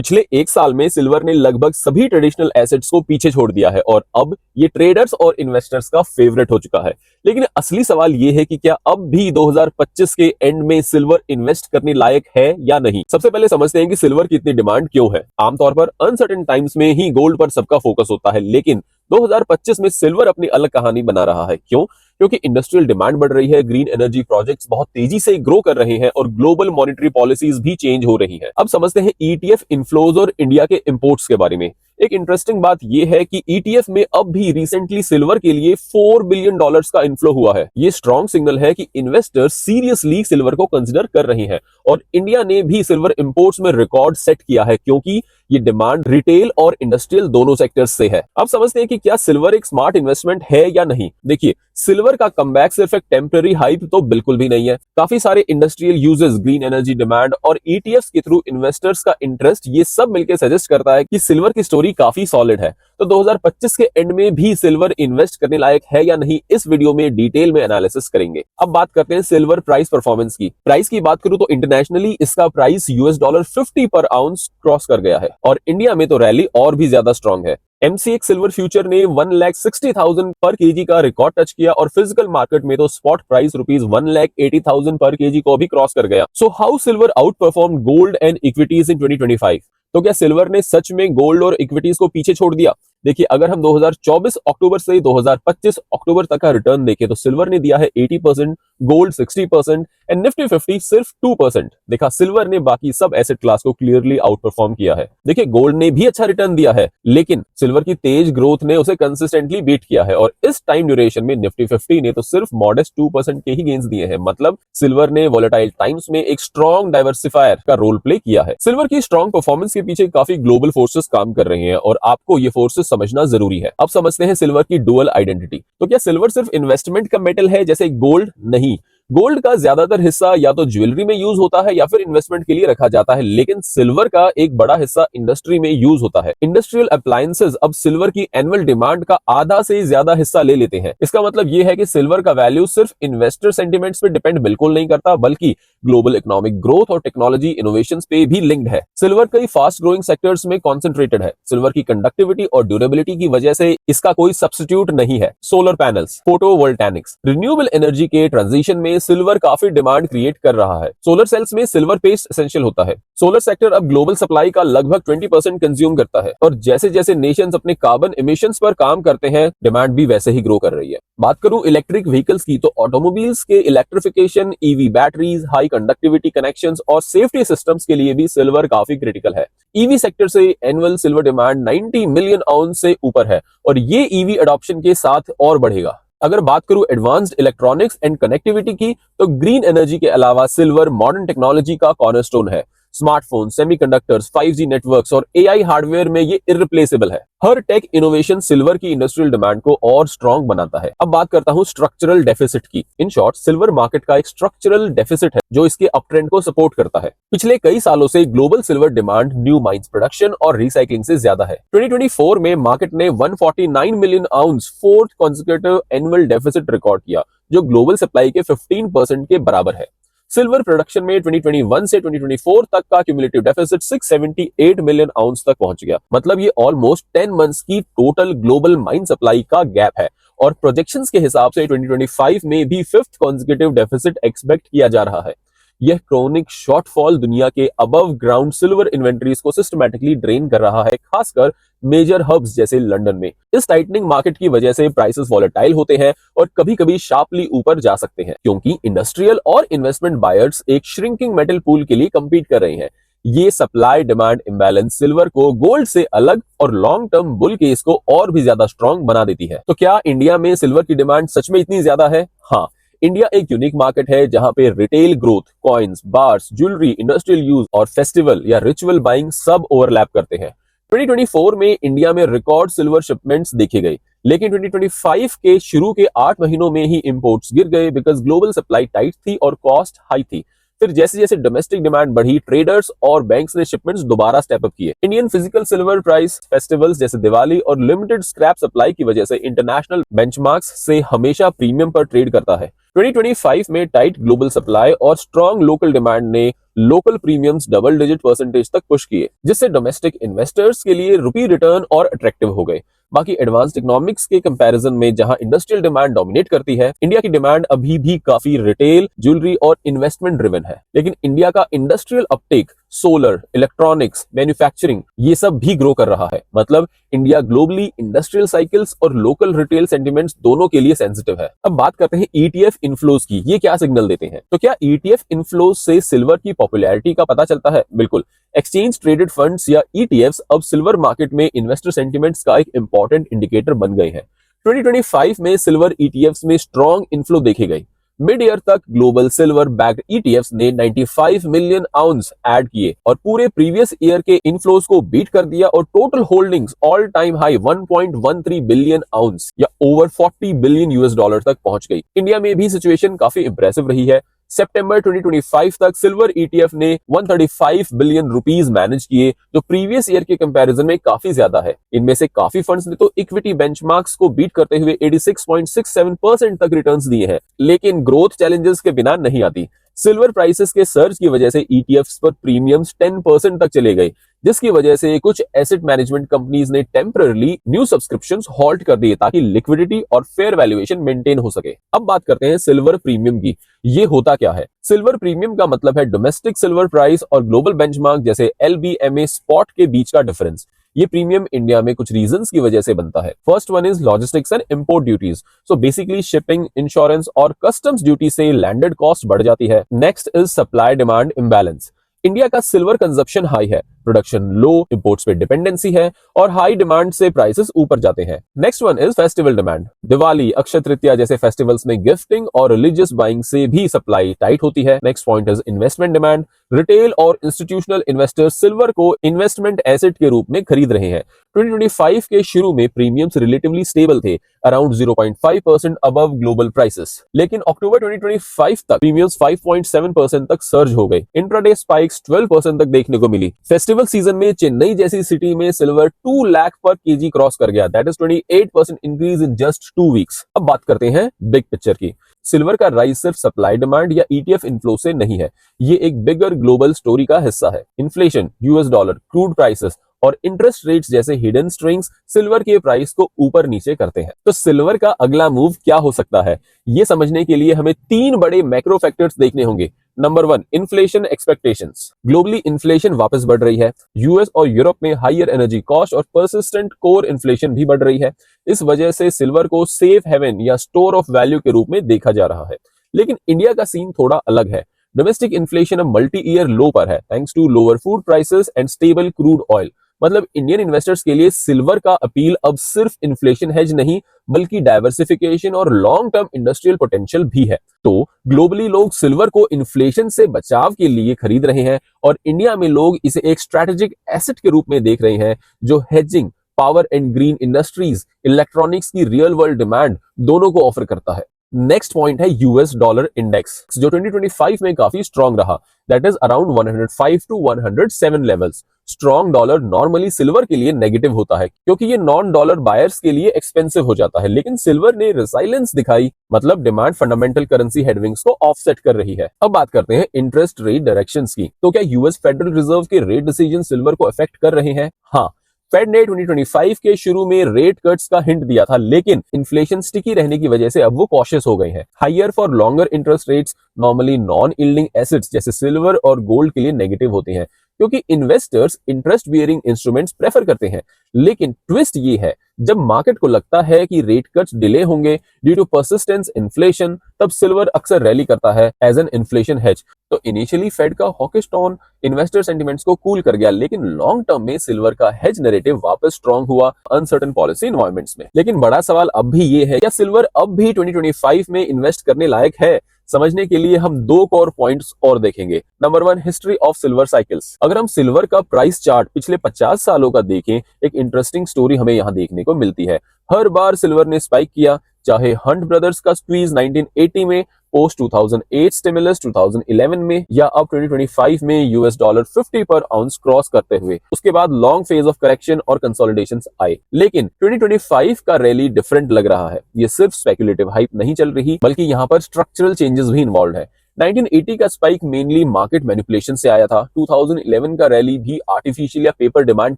पिछले एक साल में सिल्वर ने लगभग सभी ट्रेडिशनल एसेट्स को पीछे छोड़ दिया है और अब ये ट्रेडर्स और इन्वेस्टर्स का फेवरेट हो चुका है। लेकिन असली सवाल ये है कि क्या अब भी 2025 के एंड में सिल्वर इन्वेस्ट करने लायक है या नहीं। सबसे पहले समझते हैं कि सिल्वर की इतनी डिमांड क्यों है। आमतौर पर अनसर्टेन टाइम्स में ही गोल्ड पर सबका फोकस होता है, लेकिन 2025 में सिल्वर अपनी अलग कहानी बना रहा है। क्यों? क्योंकि इंडस्ट्रियल डिमांड बढ़ रही है, ग्रीन एनर्जी प्रोजेक्ट्स बहुत तेजी से ग्रो कर रहे हैं और ग्लोबल मॉनेटरी पॉलिसीज भी चेंज हो रही हैं। अब समझते हैं ईटीएफ इनफ्लोज और इंडिया के इंपोर्ट्स के बारे में। एक इंटरेस्टिंग बात यह है कि ईटीएफ में अब भी रिसेंटली सिल्वर के लिए $4 बिलियन का इनफ्लो हुआ है। ये स्ट्रॉन्ग सिग्नल है कि इन्वेस्टर्स सीरियसली सिल्वर को कंसिडर कर रहे हैं और इंडिया ने भी सिल्वर इंपोर्ट्स में रिकॉर्ड सेट किया है, क्योंकि ये डिमांड रिटेल और इंडस्ट्रियल दोनों सेक्टर्स से है। अब समझते हैं कि क्या सिल्वर एक स्मार्ट इन्वेस्टमेंट है या नहीं। देखिए, सिल्वर का कमबैक सिर्फ एक टेम्पररी हाइप तो बिल्कुल भी नहीं है। काफी सारे industrial uses, green energy demand और ईटीएफ्स के थ्रू इन्वेस्टर्स का इंटरेस्ट, ये सब मिलकर सजेस्ट करता है कि सिल्वर की स्टोरी काफी सॉलिड है। तो 2025 के एंड में भी सिल्वर इन्वेस्ट करने लायक है या नहीं, इस वीडियो में डिटेल में एनालिसिस करेंगे। अब बात करते हैं सिल्वर प्राइस परफॉर्मेंस की। प्राइस की बात करूं तो इंटरनेशनली इसका प्राइस $50 पर आउंस क्रॉस कर गया है और इंडिया में तो रैली और भी ज्यादा स्ट्रॉन्ग है। एमसीएक्स सिल्वर फ्यूचर ने 1,60,000 पर केजी का रिकॉर्ड टच किया और फिजिकल मार्केट में तो स्पॉट प्राइस ₹1,80,000 पर केजी को भी क्रॉस कर गया। So how silver outperform gold and equities in 2025? तो क्या सिल्वर ने सच में गोल्ड और इक्विटीज को पीछे छोड़ दिया? देखिए, अगर हम 2024 अक्टूबर से 2025 अक्टूबर तक का रिटर्न देखें तो सिल्वर ने दिया है 80%, गोल्ड 60% एंड निफ्टी 50 सिर्फ 2%। देखा, सिल्वर ने बाकी सब एसेट क्लास को क्लियरली आउट परफॉर्म किया है। देखिए, गोल्ड ने भी अच्छा रिटर्न दिया है, लेकिन सिल्वर की तेज ग्रोथ ने उसे कंसिस्टेंटली बीट किया है और इस टाइम ड्यूरेशन में निफ्टी 50 ने तो सिर्फ मॉडेस्ट 2% के ही गेन्स दिए हैं। मतलब सिल्वर ने वोलेटाइल टाइम्स में एक स्ट्रॉन्ग डाइवर्सिफायर का रोल प्ले किया है। सिल्वर की स्ट्रॉन्ग परफॉर्मेंस के पीछे काफी ग्लोबल फोर्सेस काम कर रहे हैं और आपको ये फोर्सेस समझना जरूरी है। अब समझते हैं सिल्वर की डुअल आइडेंटिटी। तो क्या सिल्वर सिर्फ इन्वेस्टमेंट का मेटल है जैसे गोल्ड? नहीं, गोल्ड का ज्यादातर हिस्सा या तो ज्वेलरी में यूज होता है या फिर इन्वेस्टमेंट के लिए रखा जाता है, लेकिन सिल्वर का एक बड़ा हिस्सा इंडस्ट्री में यूज होता है। इंडस्ट्रियल अप्लायंसेस अब सिल्वर की एनुअल डिमांड का आधा से ज्यादा हिस्सा ले लेते हैं। इसका मतलब यह है कि सिल्वर का वैल्यू सिर्फ इन्वेस्टर सेंटिमेंट्स पे डिपेंड बिल्कुल नहीं करता, बल्कि ग्लोबल इकोनॉमिक ग्रोथ और टेक्नोलॉजी इनोवेशंस पे भी लिंक्ड है। सिल्वर कई फास्ट ग्रोइंग सेक्टर्स में कॉन्सेंट्रेटेड है। सिल्वर की कंडक्टिविटी और ड्यूरेबिलिटी की वजह से इसका कोई सब्स्टिट्यूट नहीं है। सोलर पैनल्स, फोटोवोल्टेनिक्स, रिन्यूएबल एनर्जी के ट्रांजिशन में सिल्वर काफी डिमांड क्रिएट कर रहा है। सोलर सेल्स में सिल्वर पेस्ट एसेंशियल होता है। सोलर सेक्टर अब ग्लोबल सप्लाई का लगभग 20% कंज्यूम करता है और जैसे जैसे नेशंस अपने कार्बन इमिशंस पर काम करते हैं, डिमांड भी वैसे ही ग्रो कर रही है। बात करूं इलेक्ट्रिक व्हीकल्स की, तो ऑटोमोबाइल्स के electrification, EV batteries, high conductivity connections और सेफ्टी सिस्टम्स के लिए भी सिल्वर काफी क्रिटिकल है। ईवी सेक्टर से annual silver demand 90 million ounce से ऊपर है और ये ईवी अडॉप्शन के साथ और बढ़ेगा। अगर बात करूं एडवांस्ड इलेक्ट्रॉनिक्स एंड कनेक्टिविटी की, तो ग्रीन एनर्जी के अलावा सिल्वर मॉडर्न टेक्नोलॉजी का कॉर्नरस्टोन है। स्मार्टफोन, सेमीकंडक्टर्स, 5G नेटवर्क्स और एआई हार्डवेयर में ये इररिप्लेसेबल है। हर टेक इनोवेशन सिल्वर की इंडस्ट्रियल डिमांड को और स्ट्रॉन्ग बनाता है। अब बात करता हूं स्ट्रक्चरल डेफिसिट की। इन शॉर्ट, सिल्वर मार्केट का एक स्ट्रक्चरल डेफिसिट है जो इसके अपट्रेंड को सपोर्ट करता है। पिछले कई सालों से global silver demand new mines production और रिसाइकलिंग से ज्यादा है। 2024 में मार्केट ने 149 million ounce fourth consecutive annual deficit record किया, जो ग्लोबल सप्लाई के 15% के बराबर है। सिल्वर प्रोडक्शन में 2021 से 2024 तक का क्यूमुलेटिव डेफिसिट 678 मिलियन आउंस तक पहुंच गया। मतलब ये ऑलमोस्ट 10 मंथ्स की टोटल ग्लोबल माइन सप्लाई का गैप है और प्रोजेक्शंस के हिसाब से 2025 में भी फिफ्थ कॉन्सेक्यूटिव डेफिसिट एक्सपेक्ट किया जा रहा है। यह क्रोनिक शॉर्टफॉल दुनिया के अबव ग्राउंड सिल्वर इन्वेंटरीज को सिस्टमैटिकली ड्रेन कर रहा है, खासकर मेजर हब्स जैसे लंदन में। इस टाइटनिंग मार्केट की वजह से प्राइसेस वॉलेटाइल होते हैं और कभी-कभी शार्पली ऊपर जा सकते हैं, क्योंकि इंडस्ट्रियल और इन्वेस्टमेंट बायर्स एक श्रिंकिंग मेटल पूल के लिए compete कर रहे हैं। ये सप्लाई डिमांड इम्बैलेंस सिल्वर को गोल्ड से अलग और लॉन्ग टर्म बुल केस को और भी ज्यादा स्ट्रॉन्ग बना देती है। तो क्या इंडिया में सिल्वर की डिमांड सच में इतनी ज्यादा है? हाँ, इंडिया एक यूनिक मार्केट है जहां पे retail growth, coins, bars, jewellery, industrial use और फेस्टिवल या रिचुअल बाइंग सब ओवरलैप करते हैं। 2024 में इंडिया में रिकॉर्ड सिल्वर शिपमेंट्स देखे गए, लेकिन 2025 के शुरू के 8 महीनों में ही इंपोर्ट्स गिर गए बिकॉज ग्लोबल सप्लाई टाइट थी और कॉस्ट हाई थी। फिर जैसे जैसे डोमेस्टिक डिमांड बढ़ी, ट्रेडर्स और बैंक्स ने शिपमेंट्स दोबारा स्टेप अप किए। Indian physical silver price festivals जैसे दिवाली और लिमिटेड स्क्रैप सप्लाई की वजह से इंटरनेशनल बेंचमार्क्स से हमेशा प्रीमियम पर ट्रेड करता है। 2025 में टाइट ग्लोबल सप्लाई और स्ट्रॉन्ग लोकल डिमांड ने local premiums double digit percentage तक पुश किए, जिससे डोमेस्टिक इन्वेस्टर्स के लिए रुपी रिटर्न और अट्रैक्टिव हो गए। बाकी एडवांस्ड इकोनॉमिक्स के कंपैरिजन में जहां इंडस्ट्रियल डिमांड डोमिनेट करती है, इंडिया की डिमांड अभी भी काफी रिटेल, ज्वेलरी और इन्वेस्टमेंट ड्रिवन है। लेकिन इंडिया का industrial Uptake, solar, electronics, manufacturing, ये सब भी ग्रो कर रहा है। मतलब इंडिया ग्लोबली इंडस्ट्रियल साइकिल्स और लोकल रिटेल सेंटिमेंट्स दोनों के लिए सेंसिटिव है। अब बात करते हैं ईटीएफ इनफ्लोज की। ये क्या सिग्नल देते हैं? तो क्या ईटीएफ इनफ्लोज से सिल्वर की पॉपुलैरिटी का पता चलता है? बिल्कुल। एक्सचेंज ट्रेडेड फंड्स या ईटीएफ्स अब सिल्वर मार्केट में इन्वेस्टर सेंटिमेंट्स का एक इंपॉर्टेंट इंडिकेटर बन गए हैं। 2025 में सिल्वर ईटीएफ्स में स्ट्रॉन्ग इनफ्लो देखे गए। मिड ईयर तक ग्लोबल सिल्वर बैक्ड ईटीएफ्स ने 95 मिलियन आउंस ऐड किए और पूरे प्रीवियस ईयर के इनफ्लोज को बीट कर दिया और total holdings all time high 1.13 billion ounce या ओवर 40 बिलियन यूएस डॉलर तक पहुंच गई। इंडिया में भी सिचुएशन काफी इंप्रेसिव रही है। सितंबर 2025 तक सिल्वर ईटीएफ ने 135 बिलियन रुपीस मैनेज किए, जो प्रीवियस ईयर के कंपैरिजन में काफी ज्यादा है। इनमें से काफी फंड्स ने तो इक्विटी बेंचमार्क्स को बीट करते हुए 86.67% तक रिटर्न्स दिए हैं। लेकिन ग्रोथ चैलेंजेस के बिना नहीं आती। सिल्वर प्राइसेस के सर्ज की वजह से ईटीएफ्स पर प्रीमियम्स 10% तक चले गए, जिसकी वजह से कुछ एसेट मैनेजमेंट कंपनीज ने टेम्पररी न्यू सब्सक्रिप्शंस हॉल्ट कर दिए ताकि लिक्विडिटी और फेयर वैल्यूएशन मेंटेन हो सके। अब बात करते हैं सिल्वर प्रीमियम की। ये होता क्या है? सिल्वर प्रीमियम का मतलब है डोमेस्टिक सिल्वर प्राइस और ग्लोबल बेंचमार्क जैसे एलबीएमए स्पॉट के बीच का डिफरेंस। ये प्रीमियम इंडिया में कुछ रीजंस की वजह से बनता है। First one is logistics and import duties. So basically shipping, insurance और कस्टम्स ड्यूटी से लैंडेड कॉस्ट बढ़ जाती है। Next is supply demand imbalance. India का सिल्वर कंजप्शन हाई है, प्रोडक्शन लो, इंपोर्ट्स पे डिपेंडेंसी है और हाई डिमांड से प्राइसेस ऊपर जाते हैं। Next one is festival demand. Diwali, Akshaya Tritiya जैसे फेस्टिवल्स में गिफ्टिंग और रिलीजियस बाइंग से भी सप्लाई टाइट होती है। Next point is investment demand. Retail और इंस्टीट्यूशनल इन्वेस्टर्स सिल्वर को इन्वेस्टमेंट एसेट के रूप में खरीद रहे हैं। 2025 के शुरू में प्रीमियम्स रिलेटिवली स्टेबल थे, अराउंड 0.5% अबव ग्लोबल प्राइसेस। लेकिन अक्टूबर 2025 तक प्रीमियम्स 5.7% तक सर्ज हो गए। इंट्राडे स्पाइक्स 12% तक देखने को मिली। फेस्टिवल सीजन में चेन्नई जैसी सिटी में सिल्वर 2 लाख पर केजी क्रॉस कर गया, that is 28% increase in just 2 weeks. अब बात करते हैं बिग पिक्चर की। सिल्वर का राइज सिर्फ सप्लाई डिमांड या ईटीएफ इनफ्लो से नहीं है, ये एक बिगर ग्लोबल स्टोरी का हिस्सा है। Inflation, US dollar, crude prices और इंटरेस्ट रेट्स जैसे हिडन स्ट्रिंग्स सिल्वर के प्राइस को ऊपर नीचे करते हैं। तो सिल्वर का अगला मूव क्या हो सकता है, ये समझने के लिए हमें 3 बड़े मैक्रो फैक्टर्स देखने होंगे। Number 1, inflation expectations. Globally inflation वापस बढ़ रही है। यूएस और यूरोप में हायर एनर्जी कॉस्ट और परसिस्टेंट कोर इन्फ्लेशन भी बढ़ रही है। इस वजह से सिल्वर को सेफ हेवन या स्टोर ऑफ वैल्यू के रूप में देखा जा रहा है। लेकिन इंडिया का सीन थोड़ा अलग है। डोमेस्टिक इन्फ्लेशन अब मल्टी ईयर लो पर है, thanks to lower food prices and stable crude oil. मतलब इंडियन इन्वेस्टर्स के लिए सिल्वर का अपील अब सिर्फ इन्फ्लेशन हेज नहीं, बल्कि डाइवर्सिफिकेशन और लॉन्ग टर्म इंडस्ट्रियल पोटेंशियल भी है। तो ग्लोबली लोग सिल्वर को इन्फ्लेशन से बचाव के लिए खरीद रहे हैं और इंडिया में लोग इसे एक स्ट्रेटेजिक एसेट के रूप में देख रहे हैं, जो hedging, power and green industries, electronics की रियल वर्ल्ड डिमांड दोनों को ऑफर करता है। नेक्स्ट पॉइंट है यूएस डॉलर इंडेक्स, जो 2025 में काफी स्ट्रॉन्ग रहा, that is around 105 to 107 levels. Strong dollar normally silver के लिए नेगेटिव होता है, क्योंकि ये नॉन डॉलर बायर्स के लिए एक्सपेंसिव हो जाता है। लेकिन सिल्वर ने रिसाइलेंस दिखाई, मतलब डिमांड फंडामेंटल करेंसी हेडविंग्स को ऑफसेट कर रही है। अब बात करते हैं इंटरेस्ट रेट डायरेक्शंस की। तो क्या यूएस फेडरल रिजर्व के रेट डिसीजन सिल्वर को अफेक्ट कर रहे हैं? हाँ, फेड ने 2025 के शुरू में रेट कट्स का हिंट दिया था, लेकिन इन्फ्लेशन स्टिकी रहने की वजह से अब वो कॉशियस हो गए हैं। Higher for longer interest rates normally non yielding assets जैसे सिल्वर और गोल्ड के लिए नेगेटिव होते हैं, क्योंकि investors interest bearing instruments prefer करते हैं। लेकिन ट्विस्ट ये है, जब मार्केट को लगता है कि रेट कट्स डिले होंगे ड्यू टू परसिस्टेंस इन्फ्लेशन, तब सिल्वर अक्सर रैली करता है एज एन इन्फ्लेशन हेज। तो इनिशियली फेड का हॉकिश टोन इन्वेस्टर सेंटिमेंट्स को कूल कर गया, लेकिन लॉन्ग टर्म में सिल्वर का हेज नैरेटिव वापस स्ट्रॉन्ग हुआ अनसर्टेन पॉलिसी एनवायरमेंट्स में। लेकिन बड़ा सवाल अब भी ये है, क्या सिल्वर अब भी 2025 में इन्वेस्ट करने लायक है? समझने के लिए हम 2 कोर पॉइंट्स और देखेंगे। Number 1, history of silver cycles. अगर हम सिल्वर का प्राइस चार्ट पिछले 50 सालों का देखें, एक इंटरेस्टिंग स्टोरी हमें यहाँ देखने को मिलती है। हर बार सिल्वर ने स्पाइक किया, चाहे हंट ब्रदर्स का स्क्वीज 1980 में, पोस्ट 2008 स्टिमुलस 2011 में, या अब 2025 में यूएस डॉलर 50 पर आउंस क्रॉस करते हुए। उसके बाद लॉन्ग फेज ऑफ करेक्शन और कंसोलिडेशंस आए, लेकिन 2025 का रैली डिफरेंट लग रहा है। ये सिर्फ स्पेकुलेटिव हाइप नहीं चल रही, बल्कि यहाँ पर स्ट्रक्चरल चेंजेस भी इन्वॉल्व है। 1980 का स्पाइक मेनली मार्केट मैनिपुलेशन से आया था। 2011 का रैली भी आर्टिफिशियल या पेपर डिमांड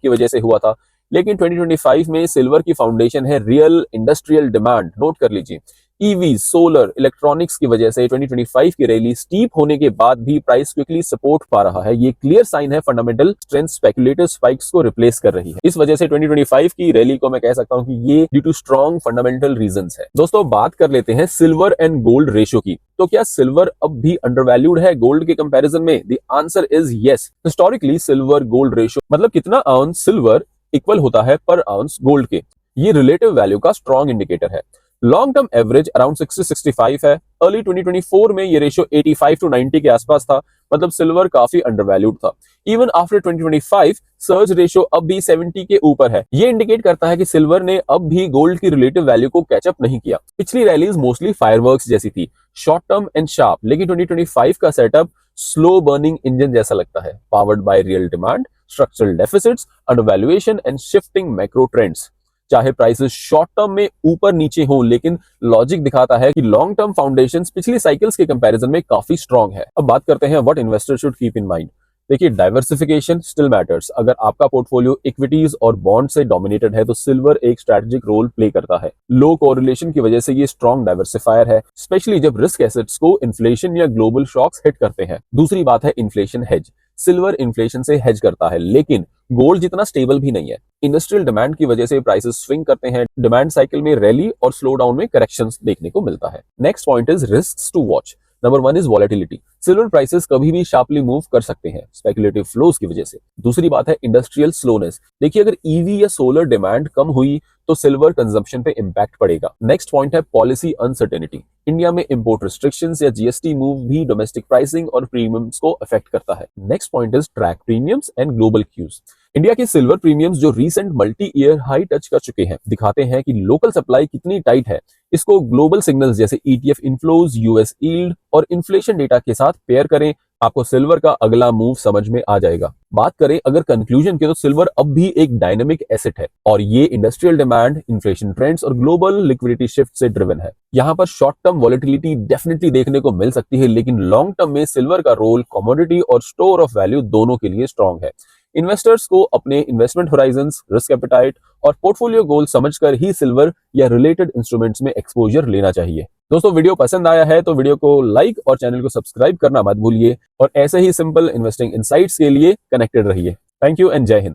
की वजह से हुआ था, लेकिन 2025 में सिल्वर की फाउंडेशन है रियल इंडस्ट्रियल डिमांड। नोट कर लीजिए, ईवी, सोलर, इलेक्ट्रॉनिक्स की वजह से 2025 की रैली स्टीप होने के बाद भी प्राइस क्विकली सपोर्ट पा रहा है। ये क्लियर साइन है फंडामेंटल स्ट्रेंथ स्पेकुलेटिव स्पाइक्स को रिप्लेस कर रही है। इस वजह से 2025 की रैली को मैं कह सकता हूं कि ये due to strong fundamental reasons है। दोस्तों, बात कर लेते हैं सिल्वर एंड गोल्ड रेशियो की। तो क्या सिल्वर अब भी अंडरवैल्यूड है गोल्ड के कंपैरिजन में? The answer is yes. Historically silver gold ratio मतलब कितना आउंस सिल्वर इक्वल होता है पर आउंस गोल्ड के, ये रिलेटिव वैल्यू का स्ट्रॉन्ग इंडिकेटर है। लॉन्ग टर्म एवरेज अराउंड 60-65 है। अर्ली 2024 में ये रेशियो 85 to 90 के आसपास था, मतलब सिल्वर काफी अंडरवैल्यूड था। इवन आफ्टर 2025 सर्ज रेशियो अब भी 70 के ऊपर है। ये इंडिकेट करता है कि सिल्वर ने अब भी गोल्ड की रिलेटिव वैल्यू को कैचअप नहीं किया। पिछली रैलीज मोस्टली फायरवर्क्स जैसी थी, शॉर्ट टर्म एंड शार्प, लेकिन 2025 का सेटअप स्लो बर्निंग इंजन जैसा लगता है, powered by real demand, structural deficits, undervaluation and shifting macro trends. चाहे प्राइसेस शॉर्ट टर्म में ऊपर नीचे हो, लेकिन लॉजिक दिखाता है कि लॉन्ग टर्म फाउंडेशंस पिछली साइकिल्स के कंपैरिजन में काफी स्ट्रांग है। अब बात करते हैं what investor should keep in mind. देखिए, डाइवर्सिफिकेशन स्टिल मैटर्स। अगर आपका पोर्टफोलियो इक्विटीज और बॉन्ड से डोमिनेटेड है तो सिल्वर एक स्ट्रेटेजिक रोल प्ले करता है। लो कोरिलेशन की वजह से ये स्ट्रॉन्ग डाइवर्सिफायर है, स्पेशली जब रिस्क एसेट्स को इन्फ्लेशन या ग्लोबल शॉक्स हिट करते हैं। दूसरी बात है इन्फ्लेशन हेज। सिल्वर इन्फ्लेशन से हेज करता है, लेकिन गोल्ड जितना स्टेबल भी नहीं है। इंडस्ट्रियल डिमांड की वजह से प्राइसेस स्विंग करते हैं। डिमांड साइकिल में रैली और स्लो डाउन में करेक्शंस देखने को मिलता है। Next point is risks to watch. Number 1 is volatility. Silver prices कभी भी शार्पली मूव कर सकते हैं स्पेकुलेटिव फ्लोज की वजह से। दूसरी बात है इंडस्ट्रियल स्लोनेस। देखिए, अगर ईवी या सोलर डिमांड कम हुई तो सिल्वर कंजम्पशन पे इंपैक्ट पड़ेगा। नेक्स्ट पॉइंट है पॉलिसी अनसर्टेनिटी। इंडिया में इंपोर्ट रिस्ट्रिक्शंस या जीएसटी मूव भी डोमेस्टिक प्राइसिंग और प्रीमियम्स को अफेक्ट करता है। Next point is track premiums and global cues. India के सिल्वर प्रीमियम्स जो recent multi year high touch कर चुके हैं दिखाते हैं कि लोकल सप्लाई कितनी टाइट है। इसको ग्लोबल सिग्नल्स जैसे ईटीएफ इनफ्लोज, यूएस यील्ड और इन्फ्लेशन डेटा के साथ पेयर करें, आपको सिल्वर का अगला मूव समझ में आ जाएगा। बात करें अगर कंक्लूजन के, तो सिल्वर अब भी एक डायनामिक एसेट है और ये इंडस्ट्रियल डिमांड, इन्फ्लेशन ट्रेंड्स और ग्लोबल लिक्विडिटी शिफ्ट से ड्रिवन है। यहाँ पर शॉर्ट टर्म वॉलेटिलिटी डेफिनेटली देखने को मिल सकती है, लेकिन लॉन्ग टर्म में सिल्वर का रोल कमोडिटी और स्टोर ऑफ वैल्यू दोनों के लिए स्ट्रांग है। इन्वेस्टर्स को अपने इन्वेस्टमेंट होराइजंस, रिस्क एपेटाइट और पोर्टफोलियो गोल समझकर ही सिल्वर या रिलेटेड इंस्ट्रूमेंट्स में एक्सपोजर लेना चाहिए। दोस्तों, वीडियो पसंद आया है तो वीडियो को लाइक और चैनल को सब्सक्राइब करना मत भूलिए और ऐसे ही सिंपल इन्वेस्टिंग इनसाइट्स के लिए कनेक्टेड रहिए। थैंक यू एंड जय हिंद।